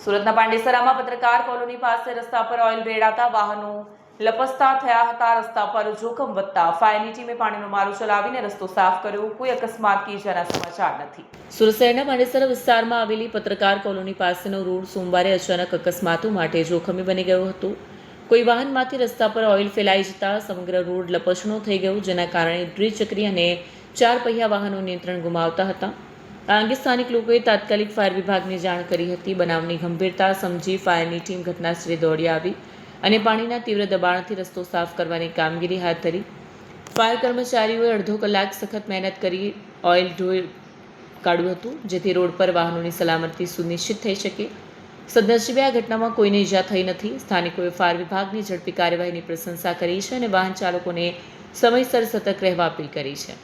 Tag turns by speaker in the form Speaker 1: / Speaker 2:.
Speaker 1: સુરતના પાંડેસરામાં પત્રકાર કોલોની પાસે રસ્તા પર ઓઇલ રેડાતા વાહનો લપસતા થયા હતા. રસ્તા પર જોખમ વધતા ફાયરની ટીમે પાણીનો મારો ચલાવીને રસ્તો સાફ કર્યો. કોઈ અકસ્માત કે ઈજાના સમાચાર નથી. સુરત શહેરના પાંડેસરા વિસ્તારમાં આવેલી પત્રકાર કોલોની પાસેનો રોડ સોમવારે અચાનક અકસ્માતો માટે જોખમી બની ગયો હતો. કોઈ વાહનમાંથી રસ્તા પર ઓઇલ ફેલાઈ જતા સમગ્ર રોડ લપસણો થઈ ગયો, જેના કારણે દ્વિચક્રી અને 4 પૈયા વાહનો નિયંત્રણ ગુમાવતા હતા. આ અંગે સ્થાનિક લોકોએ તાત્કાલિક ફાયર વિભાગને જાણ કરી હતી. બનાવની ગંભીરતા સમજી ફાયરની ટીમ ઘટનાસ્થળે દોડી આવી અને પાણીના તીવ્ર દબાણથી રસ્તો સાફ કરવાની કામગીરી હાથ ધરી. ફાયર કર્મચારીઓએ અડધો કલાક સખત મહેનત કરી ઓઇલ ધોઈ કાઢ્યું હતું, જેથી રોડ પર વાહનોની સલામતી સુનિશ્ચિત થઈ શકે. સદનસીબે આ ઘટનામાં કોઈને ઈજા થઈ નથી. સ્થાનિકોએ ફાયર વિભાગની ઝડપી કાર્યવાહીની પ્રશંસા કરી છે અને વાહન ચાલકોને સમયસર સતર્ક રહેવા અપીલ કરી છે.